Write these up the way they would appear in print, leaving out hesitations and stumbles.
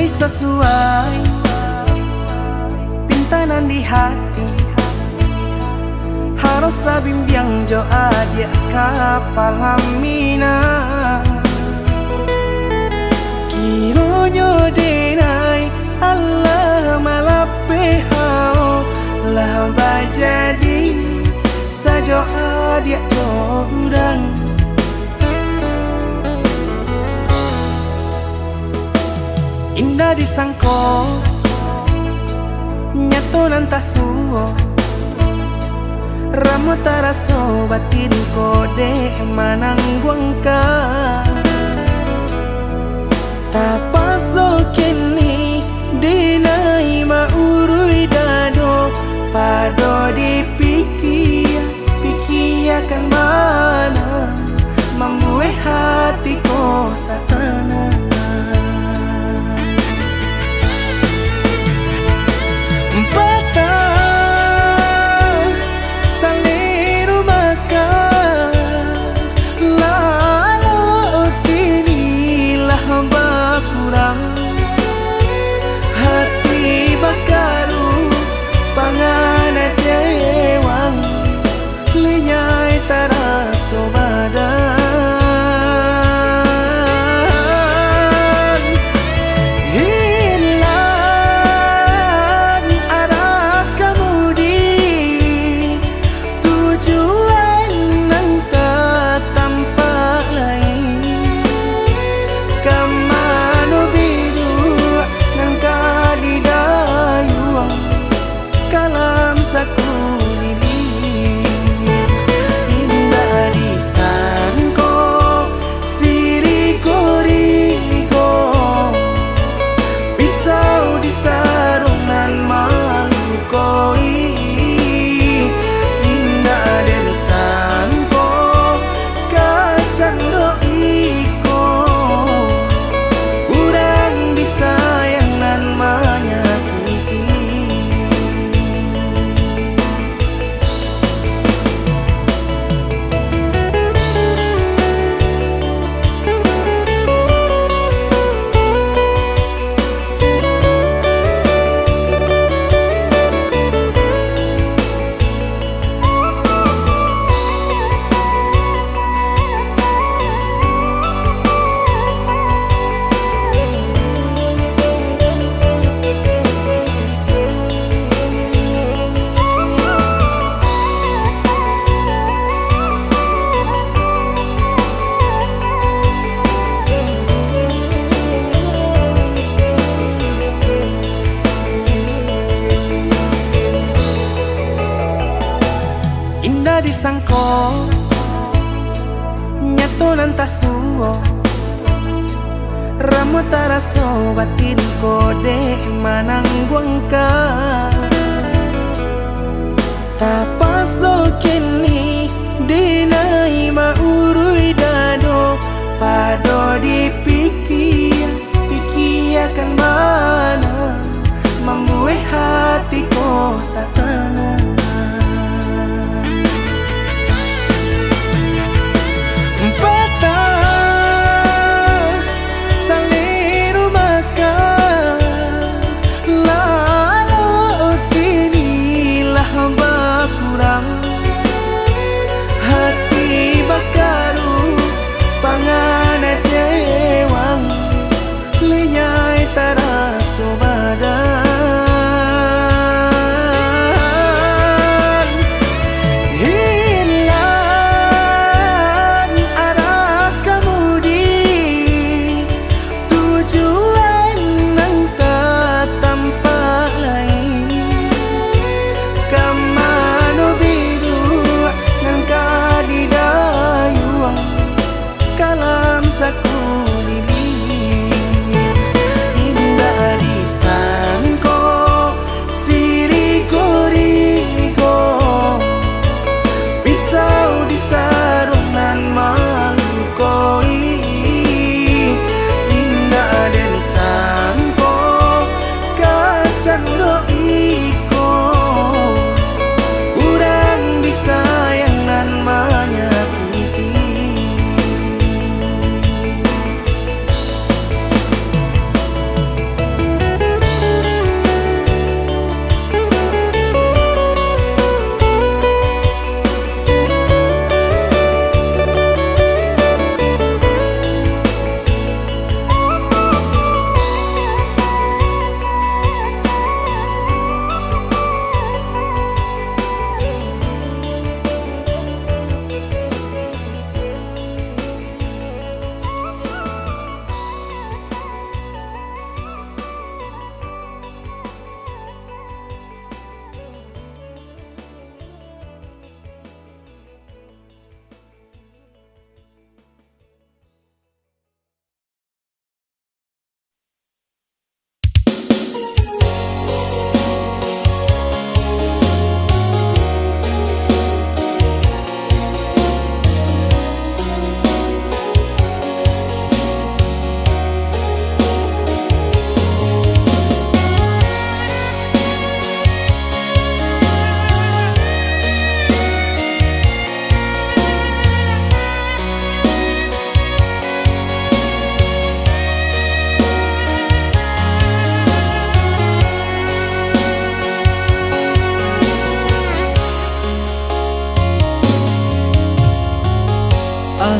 mulai sesuai pintanan di hati. Harus sabimbiang jo adia kapal hamina. Kiro nyo denai Allah malape hao lah bajadi sajo adia jo udang. Indah disangko nyato nantasuo ramu taraso batin kode manangguangka. Tapaso kini dinai maurui dado pado pikiakan mana membuat hatiku tak tenang. Hati bakaru pangana jewang linyai taraso badan. Hilang arah kemudi tujuan nang tak tampak lain. Kamano biru nang kadidayuang kalam sakulili. Indah disangko siriko-riko pisau disarung nan malukoi. Indah disangko kacang doiko urang disayang nan menyakiti. Indah disangko nyato nantasuo ramu taraso batin kode manangguangka. Tapaso kini dinai maurui dado pado pikiakan mana membuat hatiku tak tenang. Hati bakaru pangana jewang linyai taraso badan. Hilang arah kemudi tujuan nang tak tampak lain. Kamano biru nang kadidayuang kalam sakulili. Indah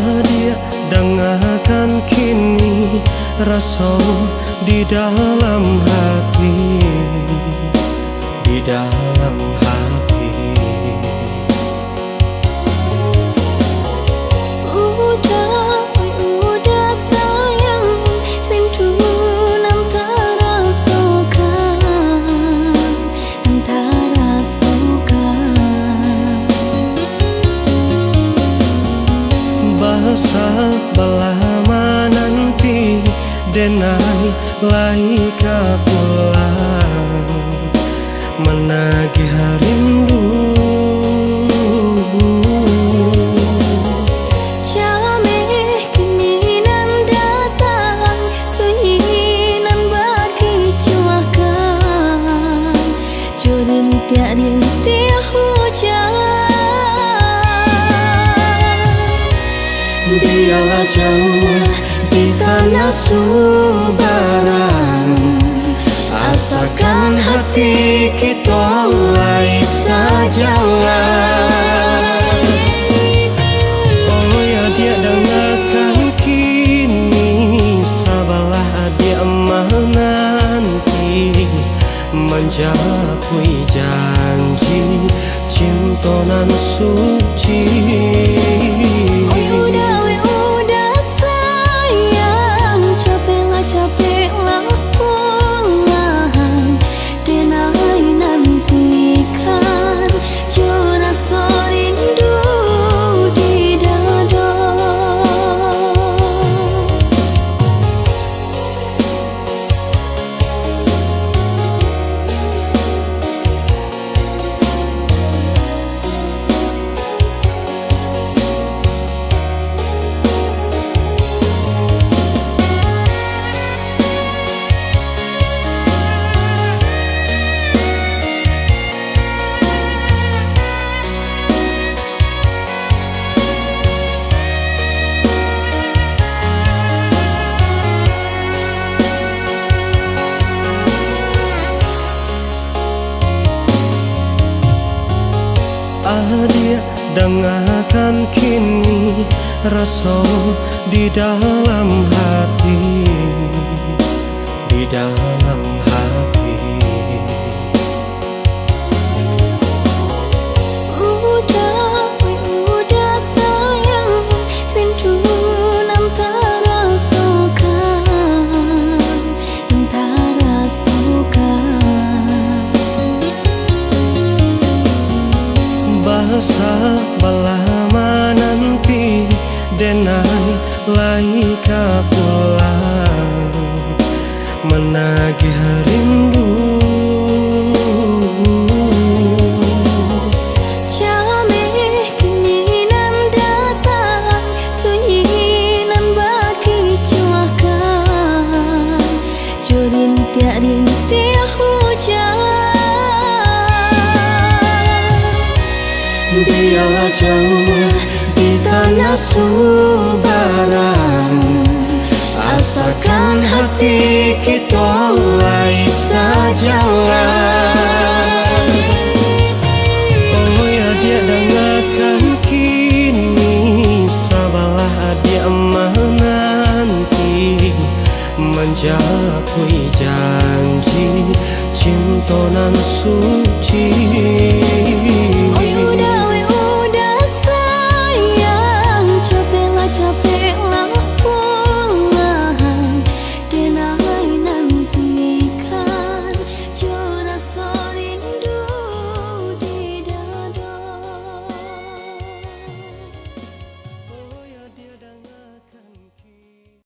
Dia dengarkan kini rasa di dalam hati, di dalam hati. Udah sayang, rindu nan terasakan, nan terasakan. Bahasa belama nanti denai laika pulang menagih rindu. Jameh kini nan datang, sunyi nan bagi cuakan, jurin rintik hujan. Biarlah jauh di tanah Subaran, asalkan hati kita lai sajalah. Oh ya dia dengarkan kini, sabarlah dia menanti, mencapai janji cinta nan suci. Udah sayang, capeklah pulang, denai nantikan jua rasa rindu di dada. Dia dengarkan kini rasa di dalam hati, di dalam hati. Udah sayang, rindu nan terasakan, nan terasakan. Bahasa belama nanti denai laika pulang menagih rindu. Jameh kini nan datang, sunyi nan bagi cuakan, jurin rintik hujan. Biarlah jauh di tanah Subaran, asalkan hati kita lai sajalah. Oh ya dia dengarkan kini, sabarlah dia menanti, mencapai janji cinta nan suci. Udah sayang, capeklah pulang, denai nantikan jua rasa rindu di dada. Oh ya dia dengarkan kini.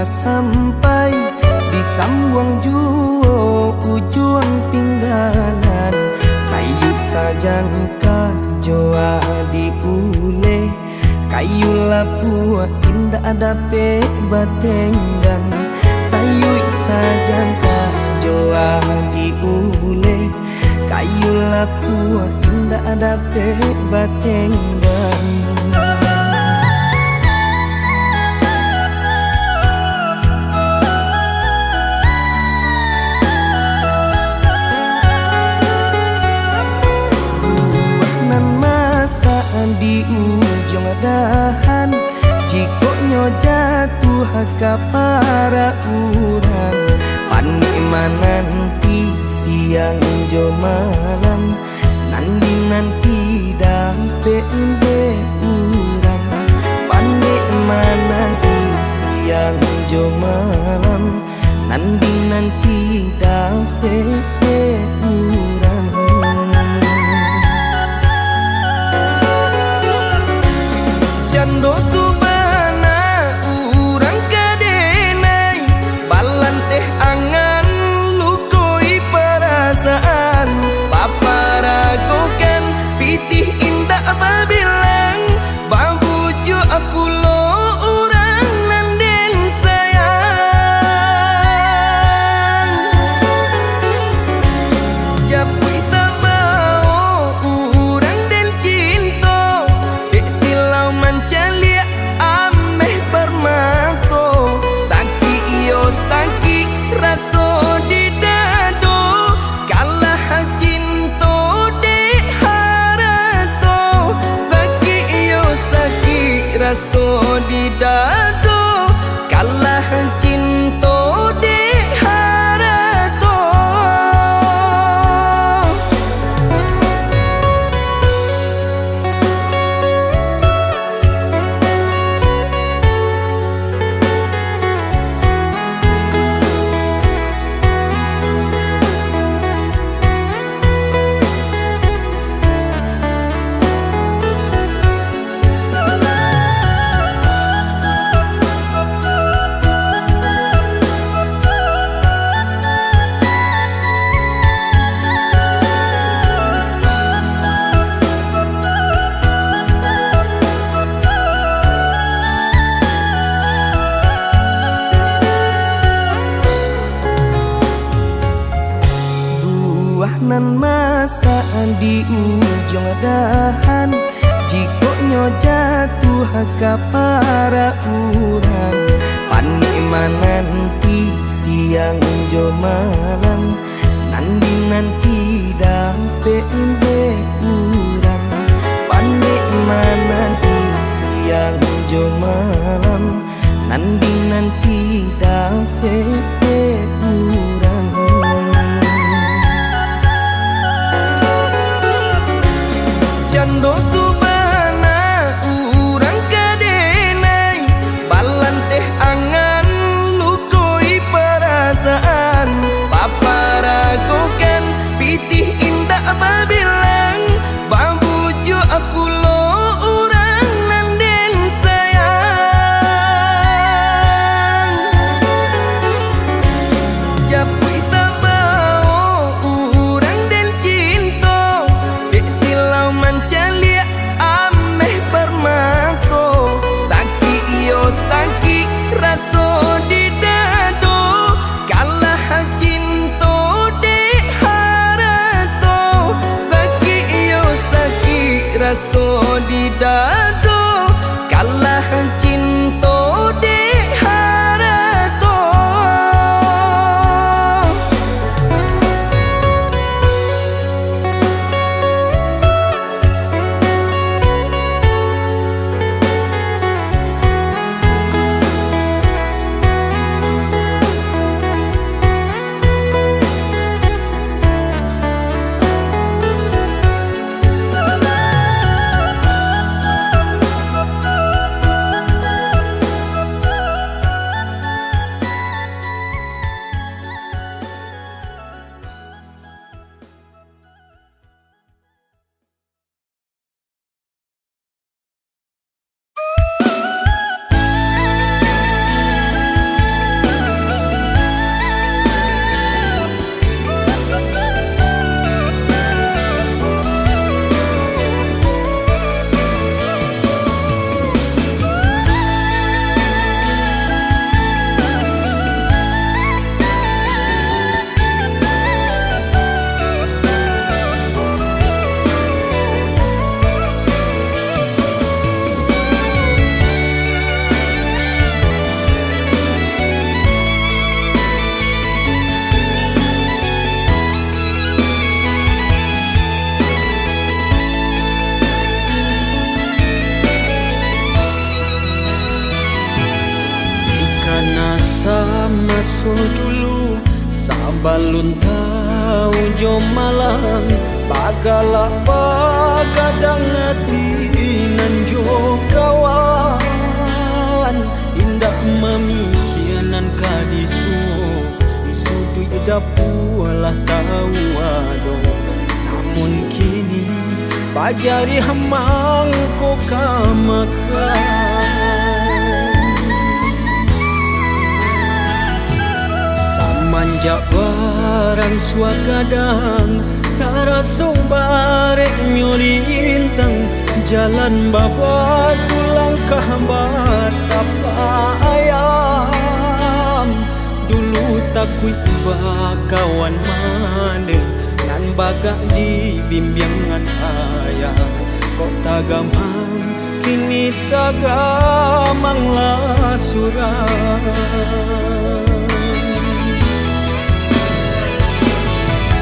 sampai di sambuang juo ujung pinggalan sayu sajan kajoa diule kayu lapua indah dape batenggan sayu sajan kajoa diule kayu lapua indah dape batenggan. Di ujung dahan jikoknya jatuh ke para urang panikmananti siang jo malam nanti dampe urang panikmananti siang jo malam nanti dampe urang. Jando tu bana urang kadenai balan teh angan lukoi perasaan paparagokan pitih indah babilang babujo apulo urang nanden sayang japui tabao urang den cinta dek silau mancalia ameh permato saki iyo saki raso di dado kalah cinta dek harato saki iyo saki raso di dado kalah cinta dek harato. Nan masa di ujung dahan jikoknya jatuh ke para urang panikmananti siang jo malam nanti dampe urang panikmananti siang jo malam nanti dampe urang. Jando tu bana urang kadenai balan teh angan lukoi perasaan paparagokan pitih indah babilang babujo apulo urang nanden sayang masa dulu sabalun tahu jom malang bagala pagadang hati nan jo kawan indak mamikianan kadisu disudu dapulah tahu ado namun kini bajari hamang ko kamakan manjak barang suagadang taraso barek nyurintang jalan baba tulang kahbat apa ayam dulu takui kawan mande nan bagak di bimbingan ayah kok tagamang kini tagamang lah surah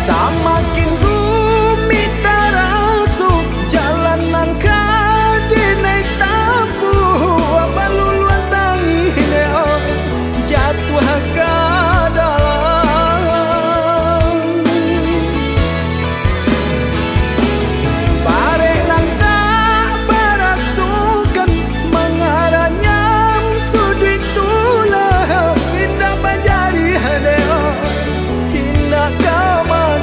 samakin rumit tarasu jalan nangka dinai tapu baluluan tangi neo jatuh ke dalam bare nangka barasukan mengaranya sudut tulah indah bajari neo indah kama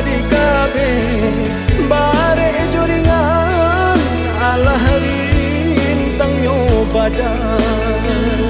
di kabe bare joringan ala rintang nyo badan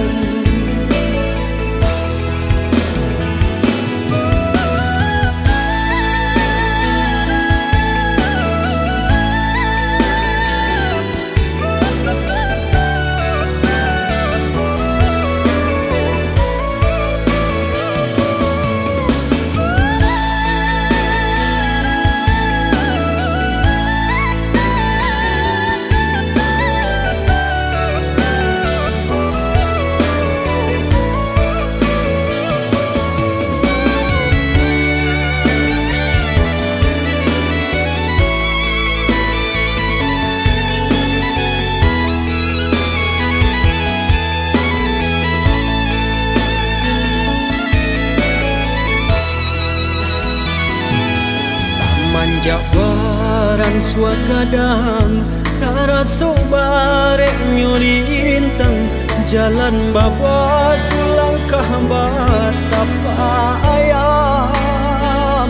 manjak barang suagadang taraso barek nyurintang jalan baba tulang kahbat apa ayam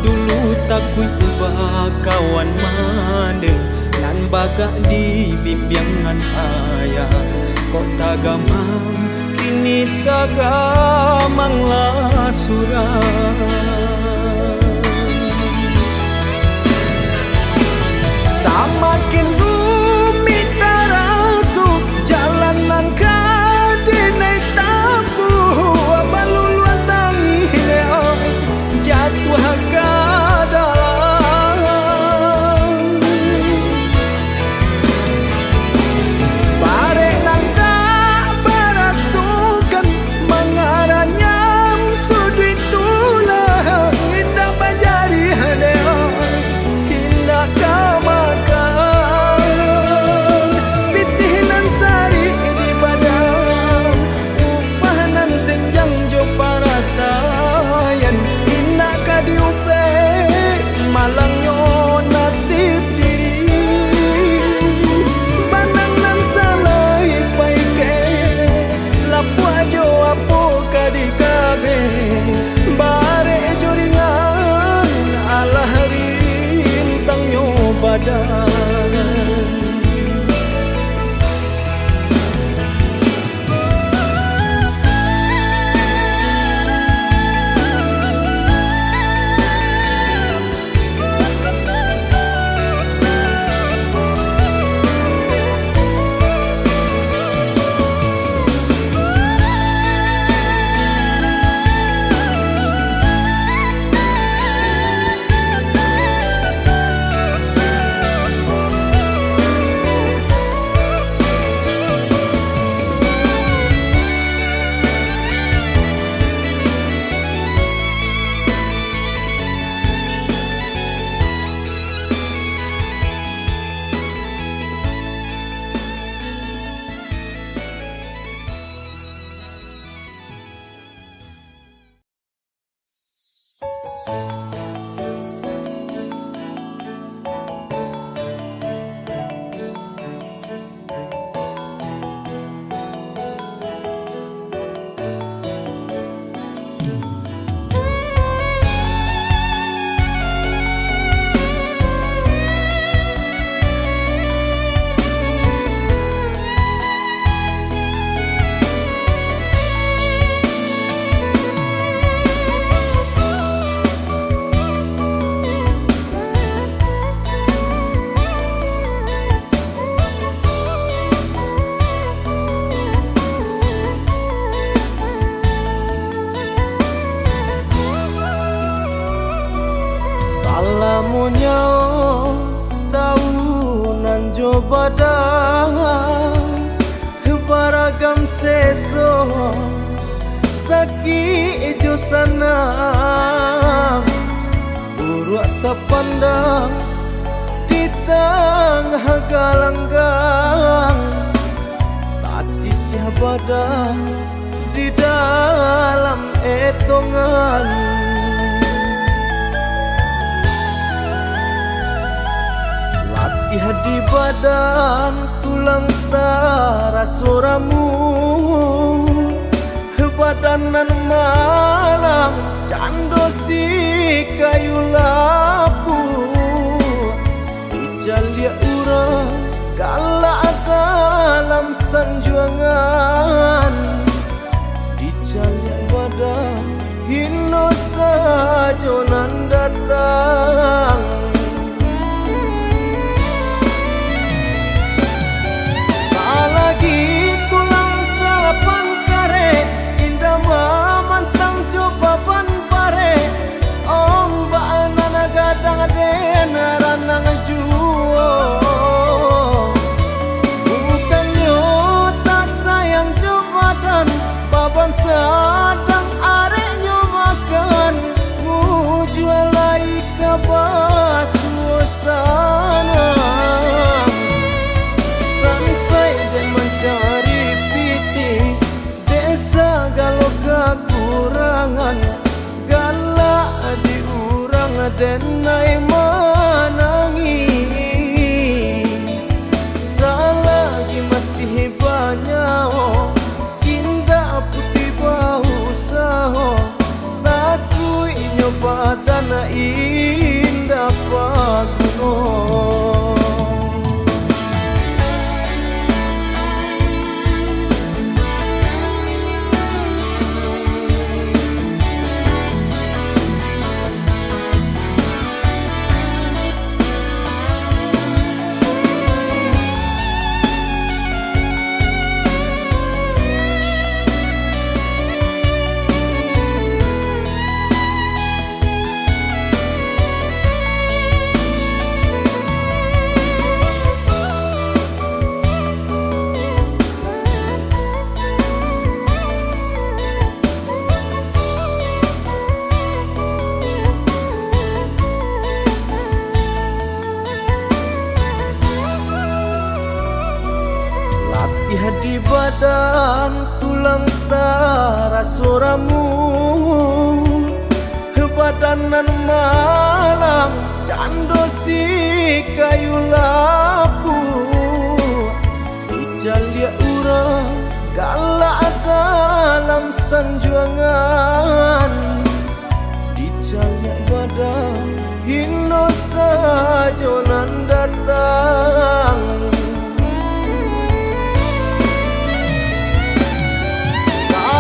dulu takui kawan mande nan bagak di bimbingan ayah kok tagamang kini tagamang lah surah samakin rumit tarasu jalan nangka dinai tapu baluluan tangi neo jatuh ke dalam bare nangka barasukan mengaranya sudut tulah indah bajari neo indah kama coba dah baragam seso sakit jo sana urut terpandang di tengah galanggang tak sisa badan di dalam etongan. Latih di badan tulang terasa ramu badanan malang cando si kayu lapu ijalia urang galak dalam sanjuangan ijalia badan hino sajonan datang. Lagi tulang sapan kare indah mamantang coba ban pare ombak nana gadang dena ranang juo bukannya tak sayang coba dan baban sadang areknya makan mujual lai kabah suasana mencari piti desa galau kekurangan galak diurang denai menangi selagi masih banyak indah putih bau saho takui nyoba dana indah paguno. Di badan tulang terasa ramu badanan malang cando si kayu lapu ijalia urang galak dalam sanjuangan ijalia badan hino sajonan datang.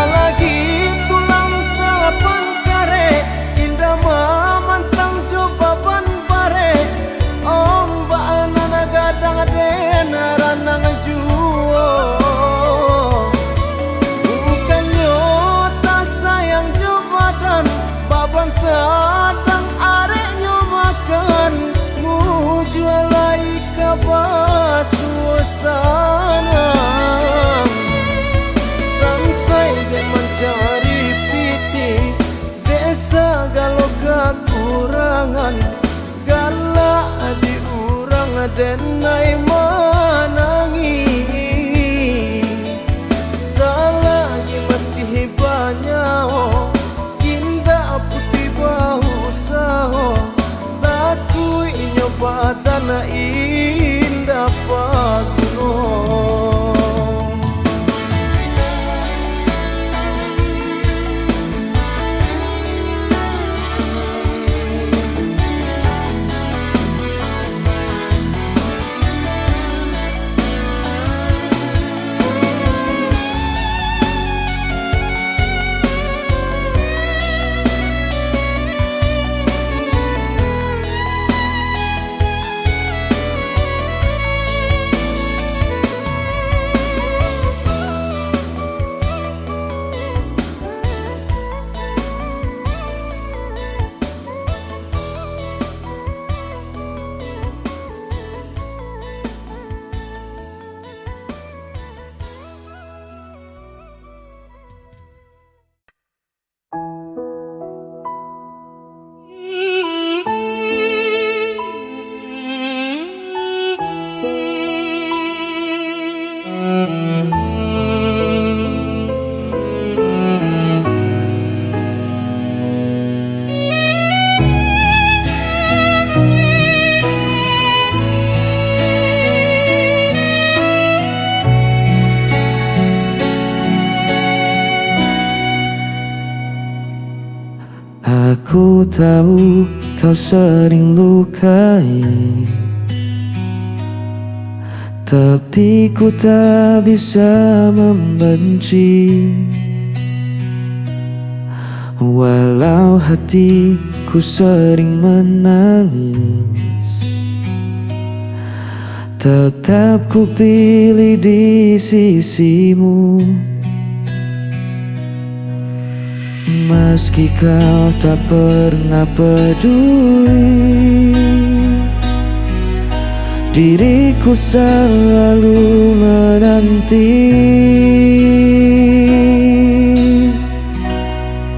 Lagi tulang sapan kare indah mamantang coba ban pare ombak nana gadang dena ranang juo bukannya tak sayang coba dan baban sadang areknya makan mujual lai kabah suasana mencari piti desa galau kekurangan galak diurang denai menangi selagi masih banyak indah putih bau saho takui nyoba dana indah paguno. Ku tahu kau sering lukai, tapi ku tak bisa membenci. Walau hatiku sering menangis, tetap ku pilih di sisimu. Meski kau tak pernah peduli, diriku selalu menanti.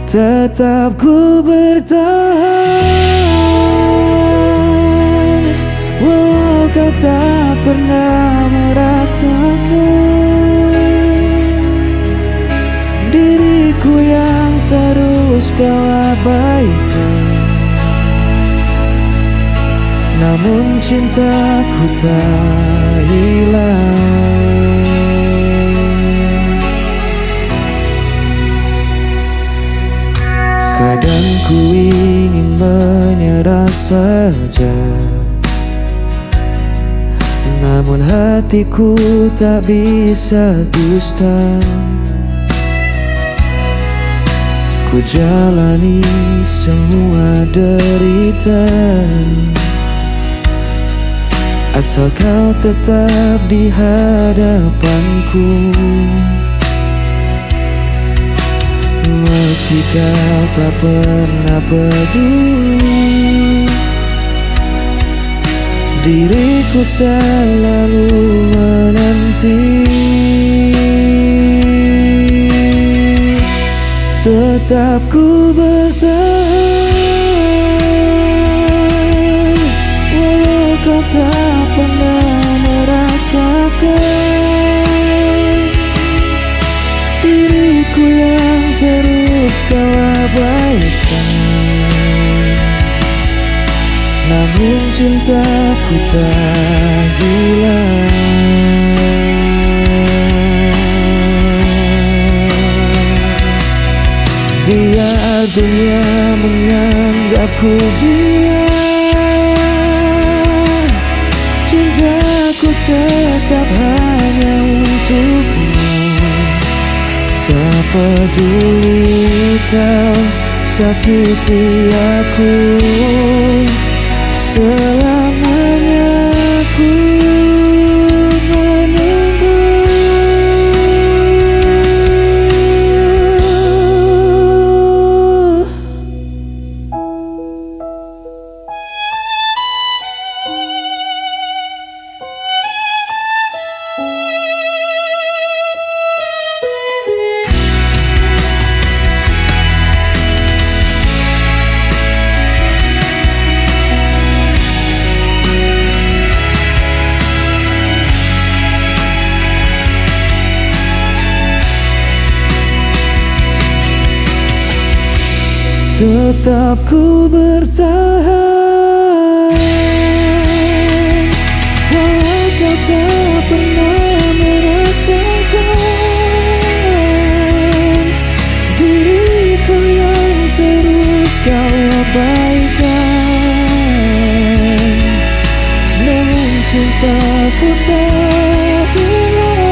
Tetap ku bertahan, walau kau tak pernah merasakan. Diriku yang terus kau abaikan, namun cintaku tak hilang. Kadang ku ingin menyerah saja, namun hatiku tak bisa dusta. Ku jalani semua derita, asal kau tetap di hadapanku. Meski kau tak pernah peduli, diriku selalu menanti. Tetap ku bertahan, walau kau tak pernah merasakan. Diriku yang terus kau abaikan, namun cintaku tak hilang. Biar dunia menganggapku gila, cintaku tetap hanya untukmu. Tak peduli kau sakiti aku, selamanya aku menunggu. Tetap ku bertahan, walau kau tak pernah merasakan. Diriku yang terus kau abaikan, namun cintaku tak hilang.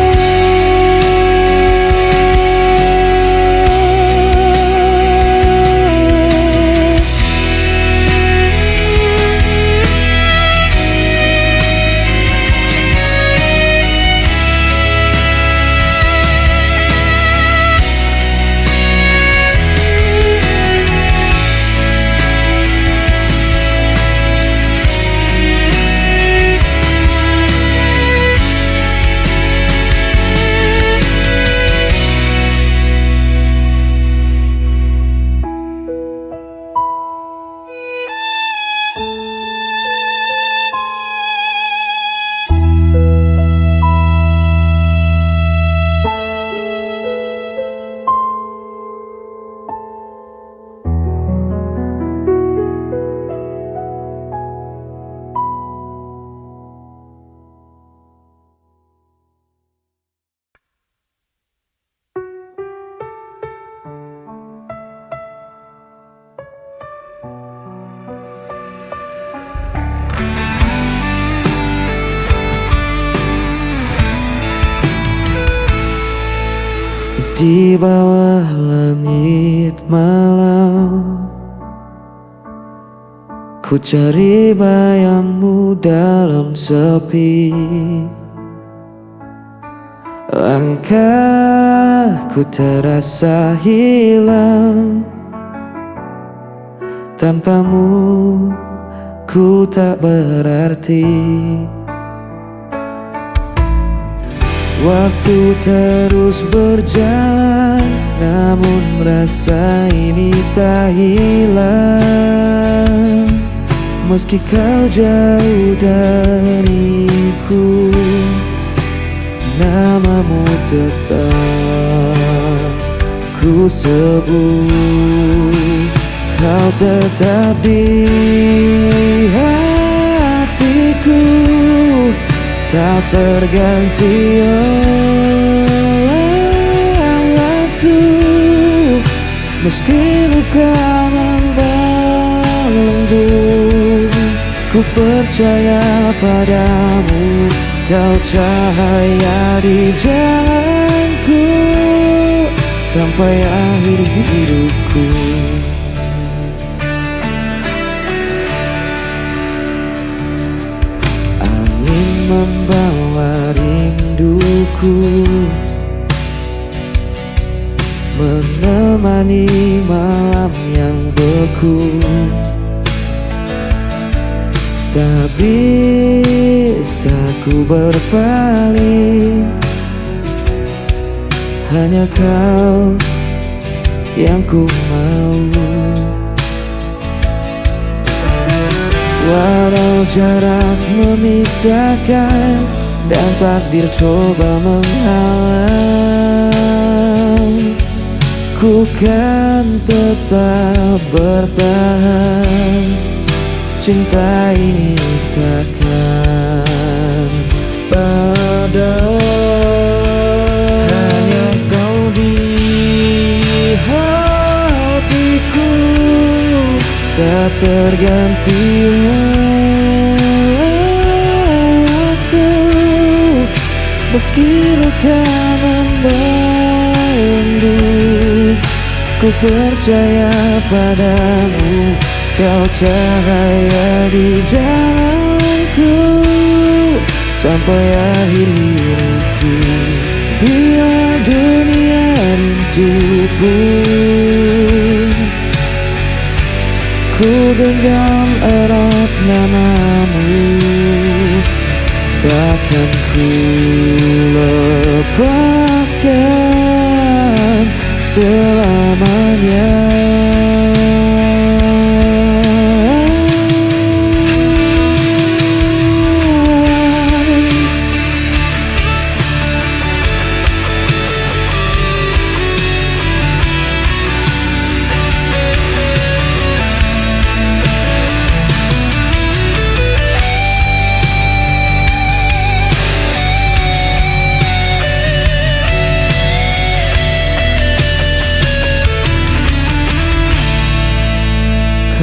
di bawah langit malam. Ku cari bayangmu dalam sepi. Langkahku terasa hilang. Tanpamu ku tak berarti. Waktu terus berjalan, namun rasa ini tak hilang. Meski kau jauh dariku, namamu tetap ku sebut. Kau tetap di hatiku, tak terganti oleh waktu. Meski luka membelenggu, ku percaya padamu. Kau cahaya di jalanku sampai akhir hidupku. Angin membawa rinduku, menemani malam yang beku. Tak bisa ku berpaling, hanya kau yang ku mau. Walau jarak memisahkan dan takdir coba menghalang, ku kan tetap bertahan. Cinta ini takkan padam. Hanya kau di hatiku, tak terganti waktu. Meski luka membelenggu, ku percaya padamu. Kau cahaya di jalanku sampai akhir hidupku. Bila dunia rindu pun, ku genggam erat namamu. Takkan ku lepaskan selamanya.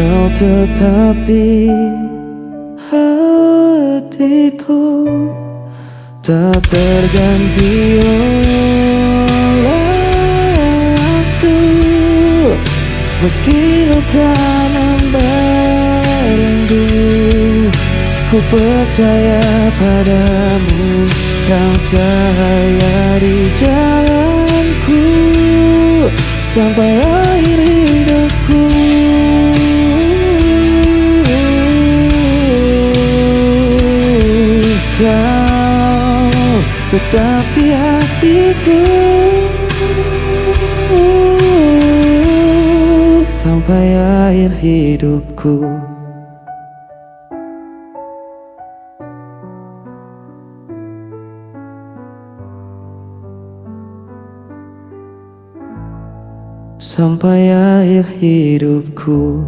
Kau tetap di hatiku, tak terganti oleh waktu. Meski luka membelenggu, ku percaya padamu. Kau cahaya di jalanku sampai akhir hidupku. Kau tetap di hatiku sampai akhir hidupku. Sampai akhir hidupku.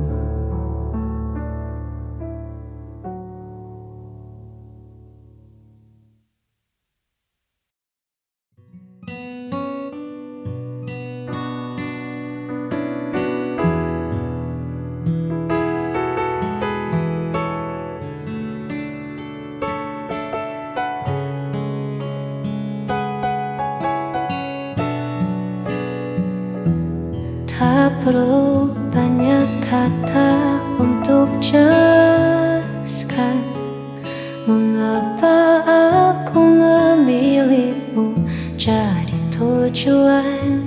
perlu banyak kata untuk jelaskan mengapa aku memilihmu jadi tujuan.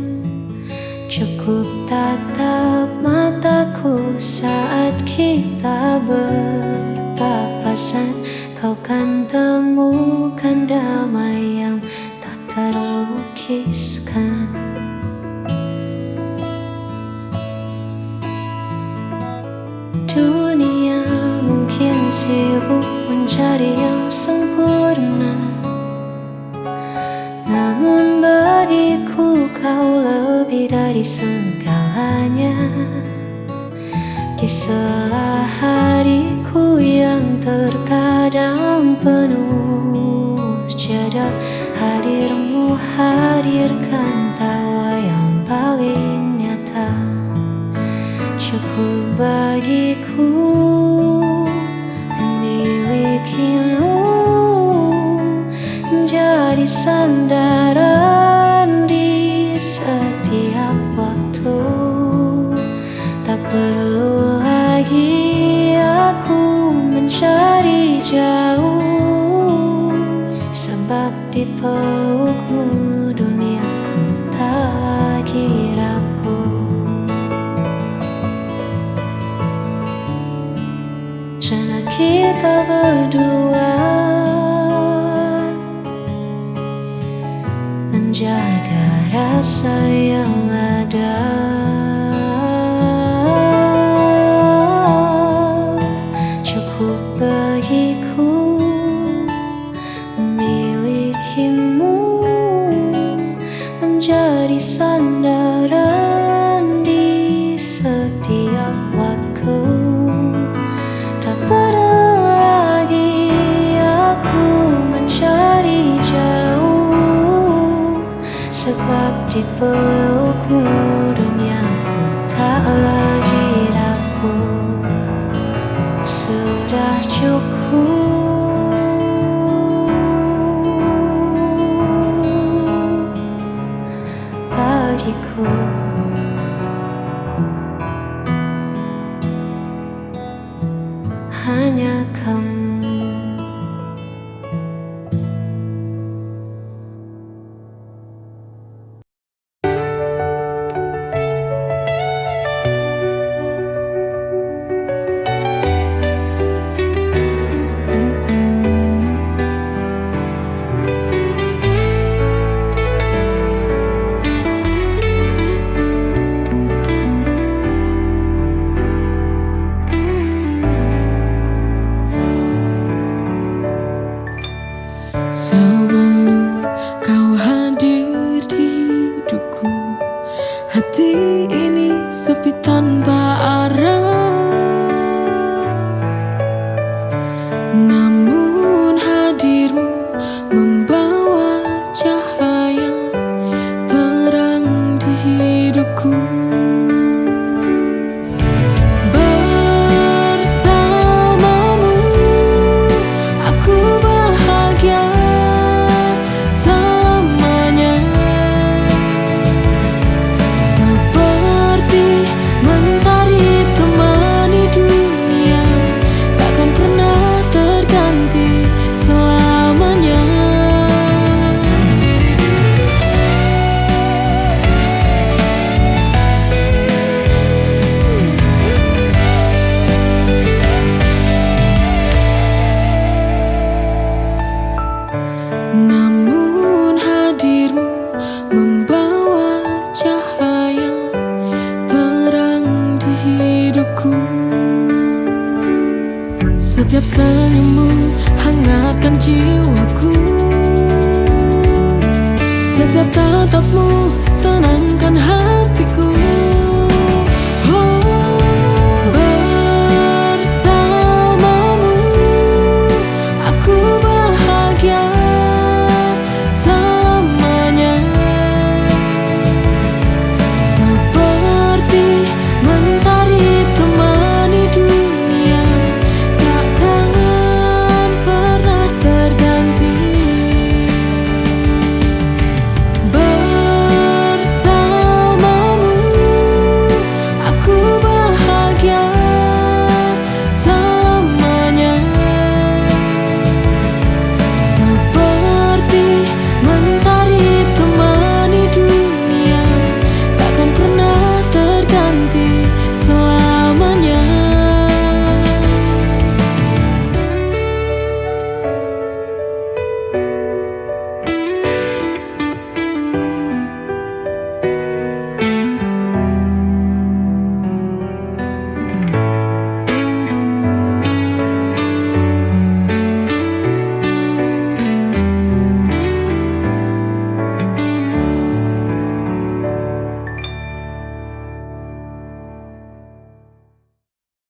Cukup tatap mataku saat kita berpapasan, kau kan temukan damai yang tak terlukiskan. Dunia mungkin sibuk mencari yang sempurna, namun bagiku kau lebih dari segalanya. Di sela hariku yang terkadang penuh jeda, hadirmu hadirkan tawa yang paling nyata. Cukup bagiku memilikimu menjadi sandaran di setiap waktu. Tak perlu lagi aku mencari jauh, sebab di pelukmu duniaku tak lagi rapuh. Jana kita berdua menjaga rasa yang ada. Cukup bagiku memilikimu menjadi sandaran di setiap waktu. Tak perlu lagi aku mencari jauh, sebab di pelukmu duniaku tak lagi rapuh. Sudah cukup bagiku. Hanya kamu. Sebelum kau hadir di hidupku, hati ini sepi tanpa arah. Namun hadirmu membawa cahaya terang di hidupku. Bersamamu aku bahagia selamanya, seperti mentari temani dunia, takkan pernah terganti selamanya. Namun hadirmu membawa cahaya terang di hidupku. Setiap senyummu hangatkan jiwaku, setiap tatapmu tenangkan hatiku.